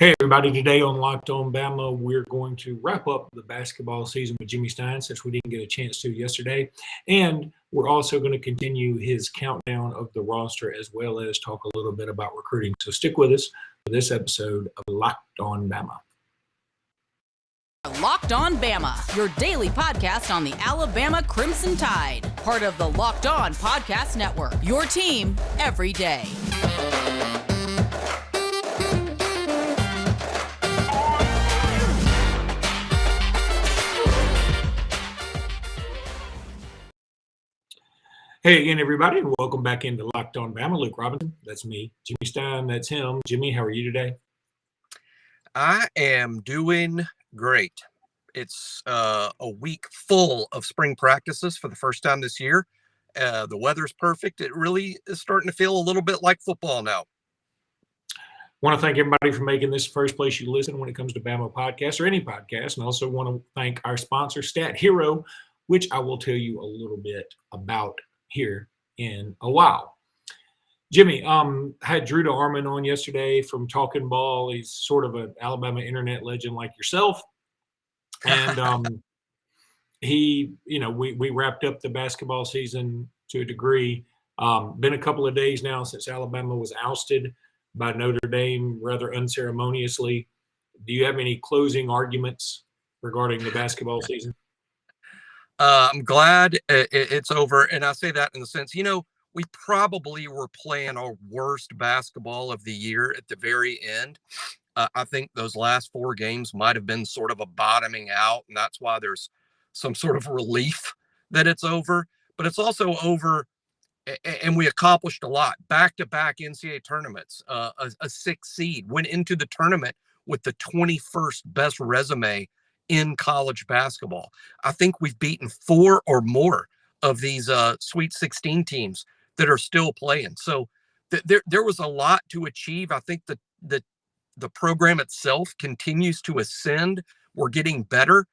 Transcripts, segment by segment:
Hey, everybody. Today on Locked On Bama, we're going to wrap up the basketball season with Jimmy Stein since we didn't get a chance to yesterday. And we're also going to continue his countdown of the roster as well as talk a little bit about recruiting. So stick with us for this episode of Locked On Bama. Locked On Bama, your daily podcast on the Alabama Crimson Tide. Part of the Locked On Podcast Network, your team every day. Hey again, everybody, and welcome back into Locked On Bama. Luke Robinson, that's me. Jimmy Stein, that's him. Jimmy, how are you today? I am doing great. It's a week full of spring practices for the first time this year. The weather's perfect. It really is starting to feel a little bit like football now. Want to thank everybody for making this the first place you listen when it comes to Bama podcasts or any podcast. And also want to thank our sponsor, Stat Hero, which I will tell you a little bit about here in a while. Jimmy, had Drew DeArmond on yesterday from Talking Ball. He's sort of an Alabama internet legend like yourself. And we wrapped up the basketball season to a degree. Been a couple of days now since Alabama was ousted by Notre Dame rather unceremoniously. Do you have any closing arguments regarding the basketball season? I'm glad it's over. And I say that in the sense, we probably were playing our worst basketball of the year at the very end. I think those last four games might have been sort of a bottoming out, and that's why there's some sort of relief that it's over. But it's also over, and we accomplished a lot. Back-to-back NCAA tournaments, a sixth seed, went into the tournament with the 21st best resume in college basketball. I think we've beaten four or more of these Sweet 16 teams that are still playing. So there was a lot to achieve. I think that the program itself continues to ascend. We're getting better.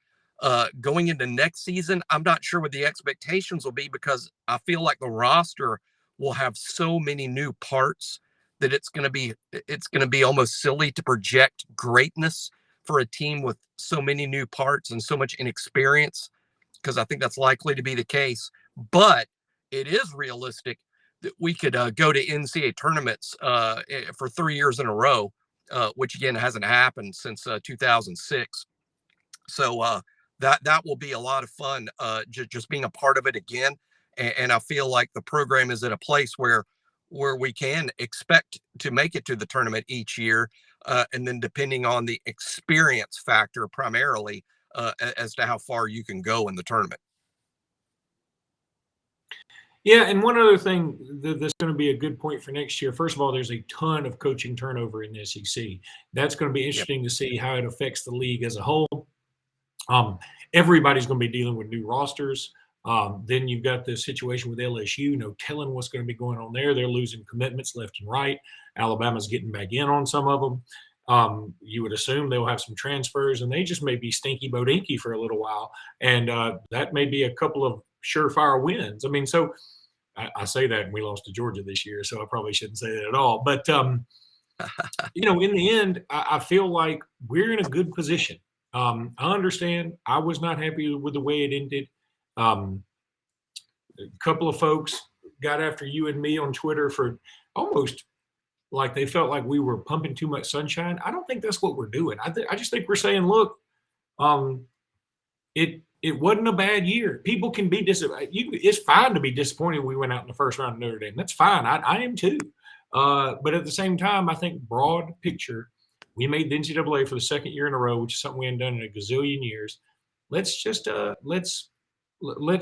Going into next season, I'm not sure what the expectations will be because I feel like the roster will have so many new parts that it's going to be almost silly to project greatness for a team with so many new parts and so much inexperience, because I think that's likely to be the case. But it is realistic that we could go to NCAA tournaments for 3 years in a row, which again hasn't happened since 2006. So that will be a lot of fun, just being a part of it again. And I feel like the program is at a place where we can expect to make it to the tournament each year. And then depending on the experience factor primarily as to how far you can go in the tournament. Yeah, and one other thing that's going to be a good point for next year. First of all, there's a ton of coaching turnover in the SEC. That's going to be interesting to see how it affects the league as a whole. Everybody's going to be dealing with new rosters. Then you've got the situation with LSU, no telling what's going to be going on there. They're losing commitments left and right. Alabama's getting back in on some of them. You would assume they'll have some transfers, and they just may be stinky bodinky for a little while. And that may be a couple of surefire wins. I mean, so I say that, and we lost to Georgia this year, so I probably shouldn't say that at all. But, in the end, I feel like we're in a good position. I understand I was not happy with the way it ended. A couple of folks got after you and me on Twitter for almost like they felt like we were pumping too much sunshine. I don't think that's what we're doing. I just think we're saying, look, it wasn't a bad year. People can be disappointed. It's fine to be disappointed we went out in the first round of Notre Dame. That's fine. I am too. But at the same time, I think broad picture, we made the NCAA for the second year in a row, which is something we hadn't done in a gazillion years. Let's just let's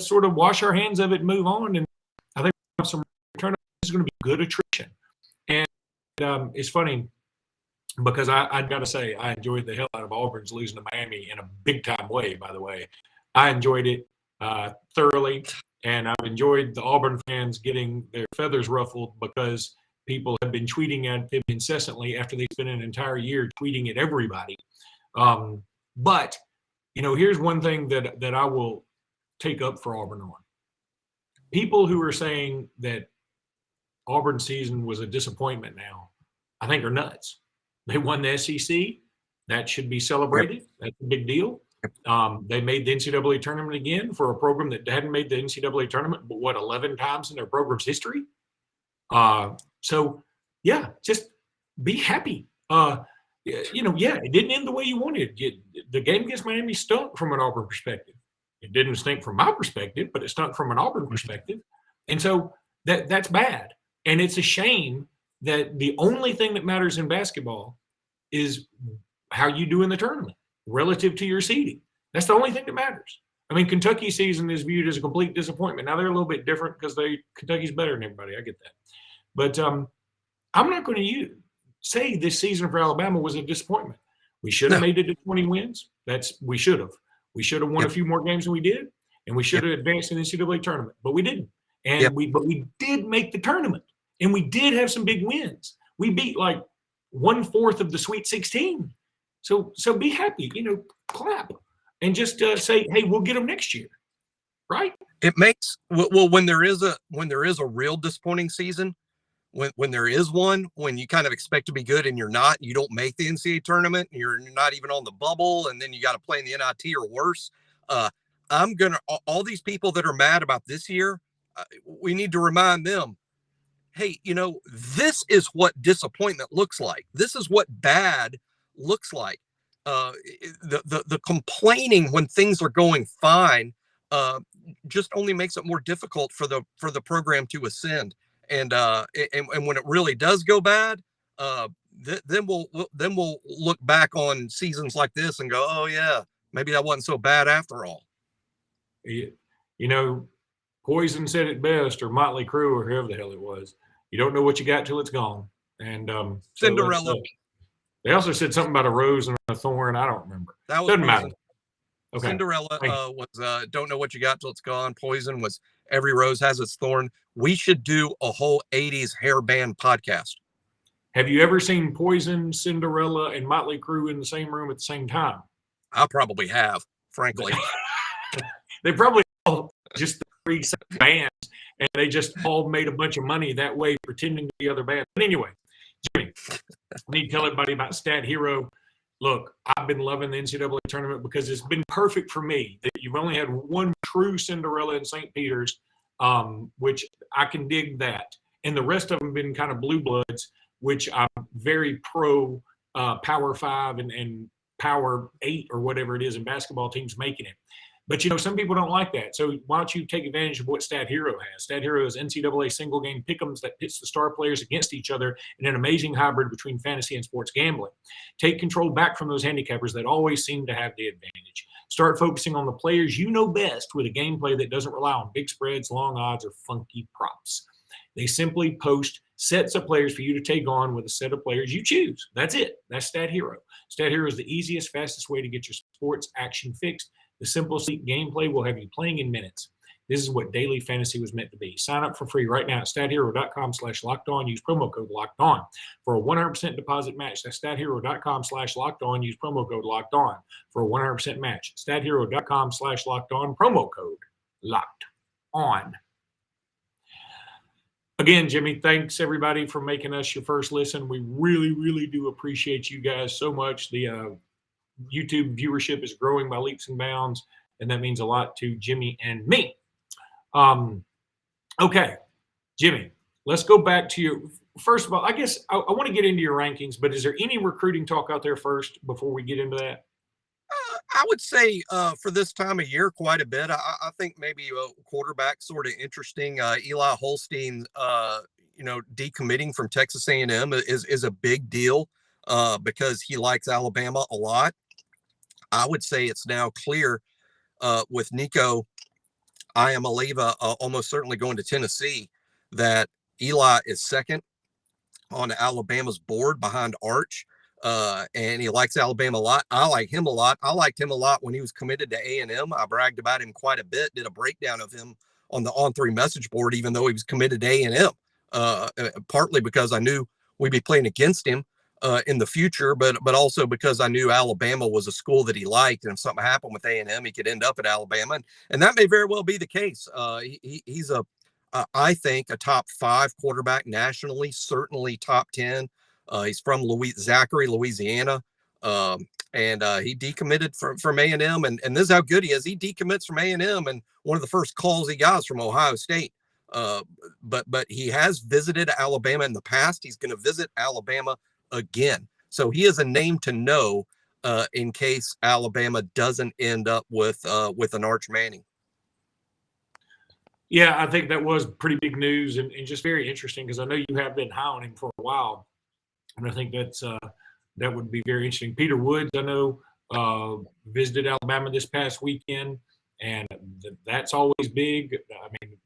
sort of wash our hands of it and move on. And I think some return is going to be good attrition. And it's funny because I got to say I enjoyed the hell out of Auburn's losing to Miami in a big time way. By the way, I enjoyed it thoroughly, and I've enjoyed the Auburn fans getting their feathers ruffled because people have been tweeting at them incessantly after they spent an entire year tweeting at everybody. But here's one thing that I will take up for Auburn on. People who are saying that Auburn season was a disappointment now, I think are nuts. They won the SEC. That should be celebrated. Yep. That's a big deal. They made the NCAA tournament again for a program that hadn't made the NCAA tournament, but 11 times in their program's history? So, yeah, just be happy. It didn't end the way you wanted. The game against Miami stunk from an Auburn perspective. It didn't stink from my perspective, but it stunk from an Auburn perspective. And so that's bad. And it's a shame that the only thing that matters in basketball is how you do in the tournament relative to your seeding. That's the only thing that matters. I mean, Kentucky's season is viewed as a complete disappointment. Now they're a little bit different because Kentucky's better than everybody. I get that. But I'm not going to say this season for Alabama was a disappointment. We should have made it to 20 wins. We should have. We should have won a few more games than we did, and we should have advanced in the NCAA tournament, but we didn't. And we did make the tournament, and we did have some big wins. We beat like 1/4 of the Sweet 16. So be happy, clap, and just say, hey, we'll get them next year, right? It makes when there is a real disappointing season. When there is one, when you kind of expect to be good and you're not, you don't make the NCAA tournament, you're not even on the bubble, and then you got to play in the NIT or worse. All these people that are mad about this year, we need to remind them, hey, this is what disappointment looks like. This is what bad looks like. The complaining when things are going fine just only makes it more difficult for the program to ascend. And when it really does go bad, then we'll look back on seasons like this and go, oh yeah, maybe that wasn't so bad after all. Poison said it best, or Motley Crue, or whoever the hell it was. You don't know what you got till it's gone. And Cinderella. They also said something about a rose and a thorn. I don't remember. That was Doesn't Poison. matter. Okay. Cinderella was don't know what you got till it's gone. Poison was every rose has its thorn. We should do a whole 80s hair band podcast. Have you ever seen Poison, Cinderella, and Motley Crue in the same room at the same time? I probably have, frankly. They probably all just the 3 bands, and they just all made a bunch of money that way, pretending to be other bands. But anyway, Jimmy, I need to tell everybody about Stat Hero. Look, I've been loving the NCAA tournament because it's been perfect for me. That you've only had one true Cinderella in St. Peter's, which I can dig that. And the rest of them have been kind of blue bloods, which I'm very pro Power 5 and Power 8 or whatever it is in basketball teams making it. But, some people don't like that. So why don't you take advantage of what Stat Hero has? Stat Hero is NCAA single game pick'ems that pits the star players against each other in an amazing hybrid between fantasy and sports gambling. Take control back from those handicappers that always seem to have the advantage. Start focusing on the players you know best with a gameplay that doesn't rely on big spreads, long odds, or funky props. They simply post sets of players for you to take on with a set of players you choose. That's it. That's Stat Hero. Stat Hero is the easiest, fastest way to get your sports action fixed. The simple, sleek gameplay will have you playing in minutes. This is what daily fantasy was meant to be. Sign up for free right now at stathero.com/lockedon. Use promo code LOCKEDON for a 100% deposit match. That's stathero.com/lockedon. Use promo code LOCKEDON for a 100% match. Stathero.com/lockedon. Promo code LOCKEDON. Again, Jimmy, thanks everybody for making us your first listen. We really, really do appreciate you guys so much. The YouTube viewership is growing by leaps and bounds, and that means a lot to Jimmy and me. Okay, Jimmy, let's go back to you. First of all, I guess I want to get into your rankings, but is there any recruiting talk out there first before we get into that? I would say for this time of year, quite a bit. I think maybe a quarterback sort of interesting. Eli Holstein, decommitting from Texas A&M is a big deal because he likes Alabama a lot. I would say it's now clear with Nico Iamaleava almost certainly going to Tennessee that Eli is second on Alabama's board behind Arch. And he likes Alabama a lot. I like him a lot. I liked him a lot when he was committed to A&M. I bragged about him quite a bit, did a breakdown of him on the On3 message board, even though he was committed to A&M, partly because I knew we'd be playing against him in the future, but also because I knew Alabama was a school that he liked. And if something happened with A&M, he could end up at Alabama. And that may very well be the case. He's I think a top 5 quarterback nationally, certainly top 10. He's from Zachary, Louisiana. And he decommitted from A&M, and this is how good he is. He decommits from A&M, and one of the first calls he got is from Ohio State. But he has visited Alabama in the past. He's going to visit Alabama again. So he is a name to know in case Alabama doesn't end up with an Arch Manning. Yeah, I think that was pretty big news and just very interesting because I know you have been high on him for a while, and I think that would be very interesting. Peter Woods, I know, visited Alabama this past weekend, and that's always big. I mean,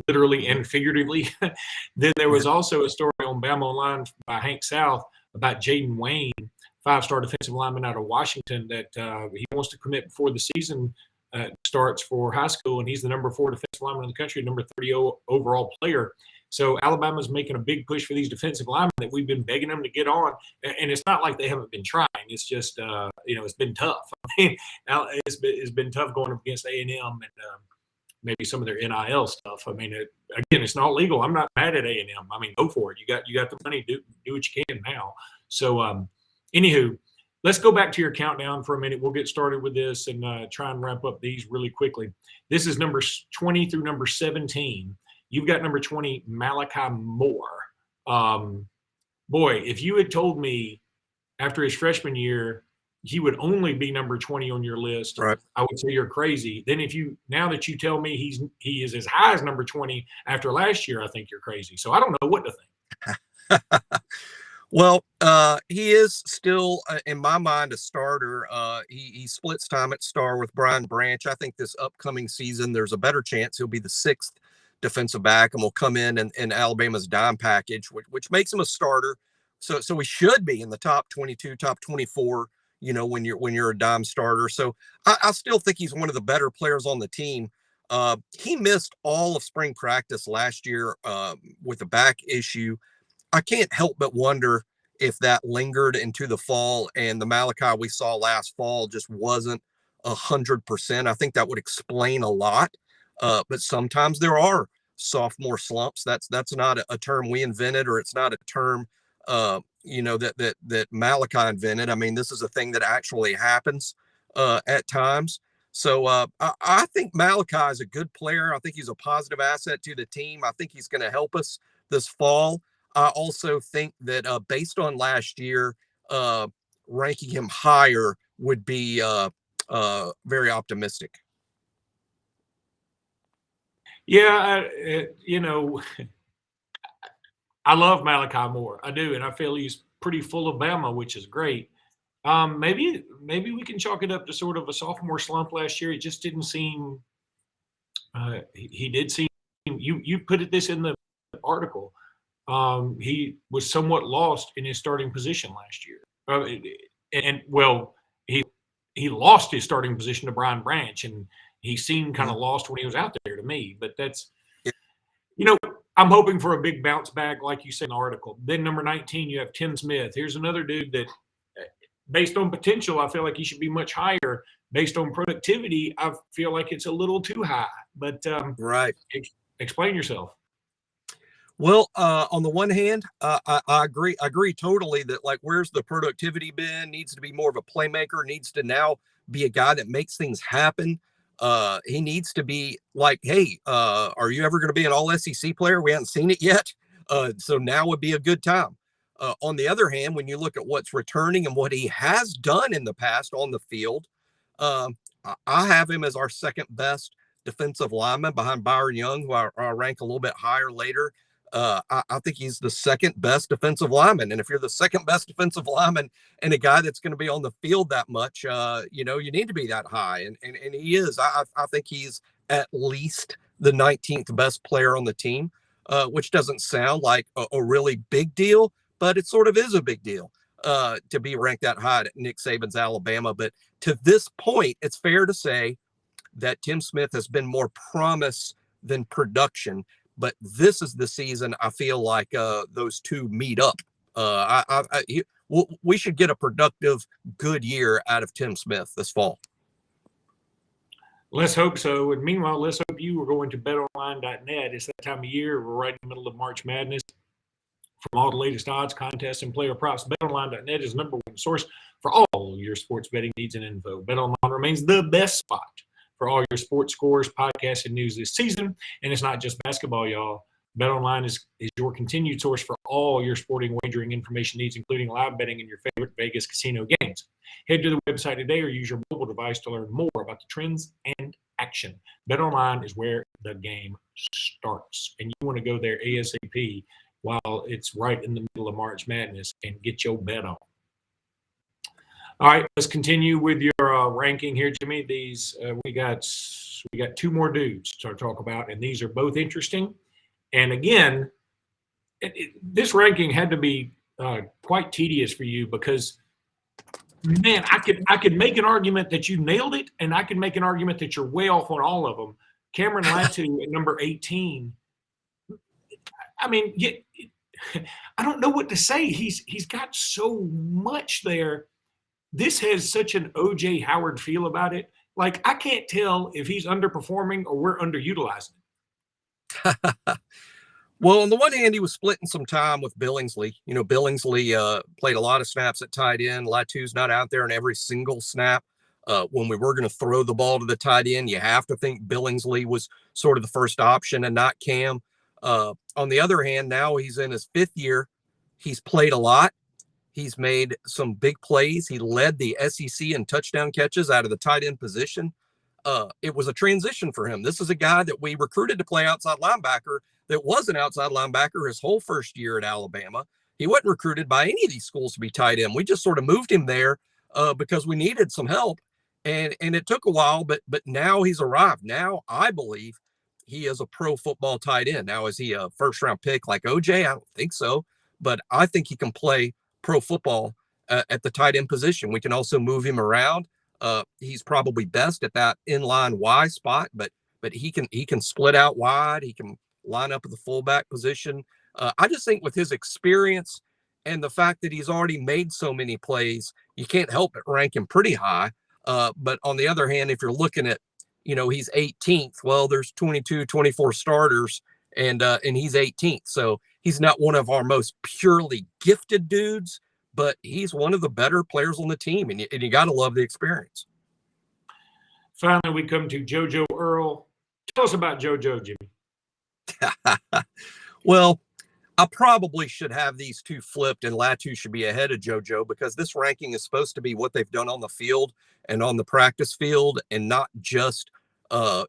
literally and figuratively. Then there was also a story on Bama Online by Hank South about Jaden Wayne, 5-star defensive lineman out of Washington, that he wants to commit before the season starts for high school, and he's the number 4 defensive lineman in the country, number 30 overall player. So Alabama's making a big push for these defensive linemen that we've been begging them to get on, and it's not like they haven't been trying. It's just it's been tough. I mean, it's been tough going up against A&M and maybe some of their NIL stuff. I mean, again, it's not legal. I'm not mad at A&M. I mean, go for it. You got the money. Do what you can now. So, anywho, let's go back to your countdown for a minute. We'll get started with this and try and wrap up these really quickly. This is number 20 through number 17. You've got number 20, Malachi Moore. Boy, if you had told me after his freshman year he would only be number 20 on your list, right, I would say you're crazy. Then now that you tell me he is as high as number 20 after last year, I think you're crazy. So I don't know what to think. Well, he is still, in my mind, a starter. He splits time at star with Brian Branch. I think this upcoming season, there's a better chance he'll be the 6th defensive back and will come in Alabama's dime package, which makes him a starter. So he should be in the top 22, top 24, when you're a dime starter. So I still think he's one of the better players on the team. He missed all of spring practice last year with a back issue. I can't help but wonder if that lingered into the fall and the Malachi we saw last fall just wasn't 100%. I think that would explain a lot. But sometimes there are sophomore slumps. That's not a term we invented, or it's not a term, that Malachi invented. I mean, this is a thing that actually happens at times. So I think Malachi is a good player. I think he's a positive asset to the team. I think he's going to help us this fall. I also think that based on last year, ranking him higher would be very optimistic. Yeah, I love Malachi Moore. I do, and I feel he's pretty full of Bama, which is great. Maybe we can chalk it up to sort of a sophomore slump last year. It just didn't seem. He did seem. You put this in the article. He was somewhat lost in his starting position last year, he lost his starting position to Brian Branch, and he seemed kind of lost when he was out there to me. But that's, I'm hoping for a big bounce back, like you said in the article. Then number 19, you have Tim Smith. Here's another dude that, based on potential, I feel like he should be much higher. Based on productivity, I feel like it's a little too high. But right, explain yourself. Well, on the one hand, I agree. I agree totally that, like, where's the productivity been? Needs to be more of a playmaker. Needs to now be a guy that makes things happen. He needs to be like, hey, are you ever going to be an all SEC player? We haven't seen it yet. So now would be a good time. On the other hand, when you look at what's returning and what he has done in the past on the field, I have him as our second best defensive lineman behind Byron Young, who I rank a little bit higher later. I think he's the second best defensive lineman. And if you're the second best defensive lineman and a guy that's going to be on the field that much, you need to be that high. And he is. I think he's at least the 19th best player on the team, which doesn't sound like a really big deal, but it sort of is a big deal to be ranked that high at Nick Saban's Alabama. But to this point, it's fair to say that Tim Smith has been more promise than production. But this is the season I feel like those two meet up. We should get a productive, good year out of Tim Smith this fall. Let's hope so. And meanwhile, let's hope you are going to betonline.net. It's that time of year. We're right in the middle of March Madness. From all the latest odds, contests, and player props, BetOnline.net is number one source for all your sports betting needs and info. BetOnline remains the best spot for all your sports scores, podcasts, and news this season. And it's not just basketball, y'all. BetOnline is your continued source for all your sporting wagering information needs, including live betting and your favorite Vegas casino games. Head to the website today or use your mobile device to learn more about the trends and action. BetOnline is where the game starts, and you want to go there ASAP while it's right in the middle of March Madness and get your bet on. All right, let's continue with your ranking here, Jimmy. These we got two more dudes to talk about, and these are both interesting. And again, this ranking had to be quite tedious for you because, man, I could make an argument that you nailed it, and I could make an argument that you're way off on all of them. Cameron Latu at number 18. I mean, I don't know what to say. He's got so much there. This has such an O.J. Howard feel about it. Like, I can't tell if he's underperforming or we're underutilizing it. Well, on the one hand, he was splitting some time with Billingsley. You know, Billingsley played a lot of snaps at tight end. Latu's not out there in every single snap. When we were going to throw the ball to the tight end, you have to think Billingsley was sort of the first option and not Cam. On the other hand, now he's in his 5th year. He's played a lot. He's made some big plays. He led the SEC in touchdown catches out of the tight end position. It was a transition for him. This is a guy that we recruited to play outside linebacker that was an outside linebacker his whole first year at Alabama. He wasn't recruited by any of these schools to be tight end. We just sort of moved him there because we needed some help. And it took a while, but now he's arrived. Now I believe he is a pro football tight end. Now, is he a first round pick like OJ? I don't think so, but I think he can play pro football at the tight end position. We can also move him around. He's probably best at that inline Y spot, but he can split out wide. He can line up at the fullback position. I just think with his experience and the fact that he's already made so many plays, you can't help but rank him pretty high. But on the other hand, if you're looking at, you know, he's 18th, well, there's 22, 24 starters and he's 18th. So he's not one of our most purely gifted dudes, but he's one of the better players on the team. And you got to love the experience. Finally, we come to Jojo Earl. Tell us about Jojo, Jimmy. Well, I probably should have these two flipped, and Latu should be ahead of Jojo because this ranking is supposed to be what they've done on the field and on the practice field, and not just a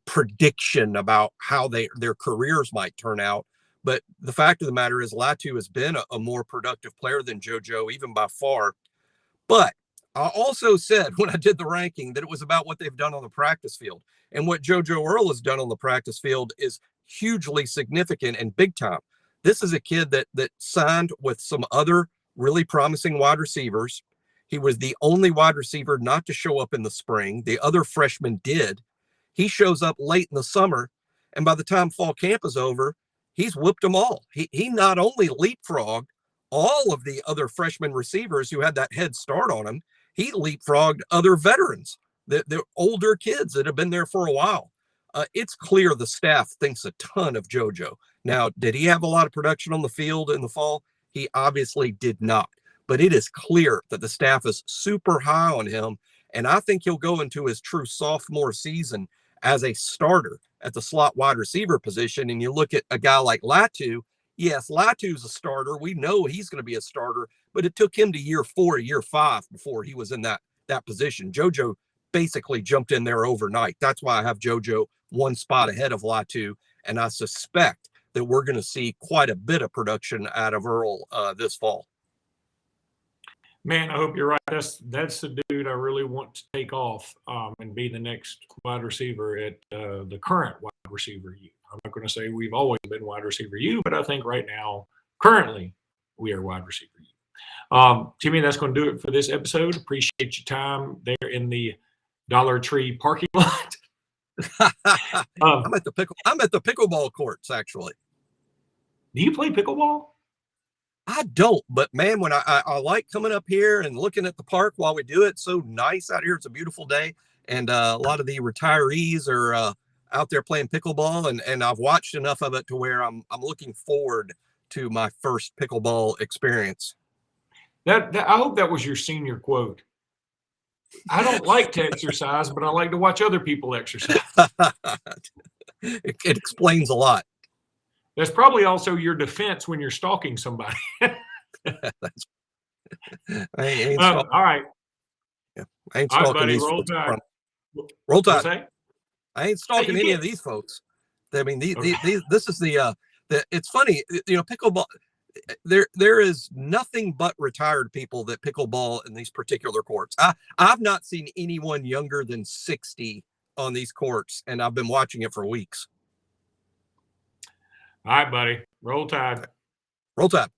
prediction about how their careers might turn out. But the fact of the matter is Latu has been a more productive player than Jojo, even by far. But I also said when I did the ranking that it was about what they've done on the practice field. And what Jojo Earl has done on the practice field is hugely significant and big time. This is a kid that signed with some other really promising wide receivers. He was the only wide receiver not to show up in the spring. The other freshmen did. He shows up late in the summer, and by the time fall camp is over, he's whooped them all. He not only leapfrogged all of the other freshman receivers who had that head start on him, he leapfrogged other veterans, the older kids that have been there for a while. It's clear the staff thinks a ton of Jojo. Now, did he have a lot of production on the field in the fall? He obviously did not. But it is clear that the staff is super high on him, and I think he'll go into his true sophomore season as a starter at the slot wide receiver position. And you look at a guy like Latu. Yes, Latu's a starter. We know he's going to be a starter, but it took him to year 4, year 5 before he was in that position. Jojo basically jumped in there overnight. That's why I have Jojo one spot ahead of Latu, and I suspect that we're going to see quite a bit of production out of Earle this fall. Man, I hope you're right. That's the dude I really want to take off and be the next wide receiver at the current wide receiver U. I'm not going to say we've always been wide receiver U, but I think right now, currently, we are wide receiver U. Jimmy, that's going to do it for this episode. Appreciate your time there in the Dollar Tree parking lot. I'm at the pickleball courts, actually. Do you play pickleball? I don't, but man, when I like coming up here and looking at the park while we do it. It's so nice out here. It's a beautiful day, and a lot of the retirees are out there playing pickleball, and I've watched enough of it to where I'm looking forward to my first pickleball experience. That I hope that was your senior quote. I don't like to exercise, but I like to watch other people exercise. It explains a lot. That's probably also your defense when you're stalking somebody. I ain't all right. Yeah, I ain't All right, stalking buddy. these Roll folks. Tide. Roll What's Tide. that? I ain't stalking you any can't- of these folks. I mean, Okay. this is the it's funny, pickleball. There is nothing but retired people that pickleball in these particular courts. I've not seen anyone younger than 60 on these courts, and I've been watching it for weeks. All right, buddy. Roll Tide. Roll Tide.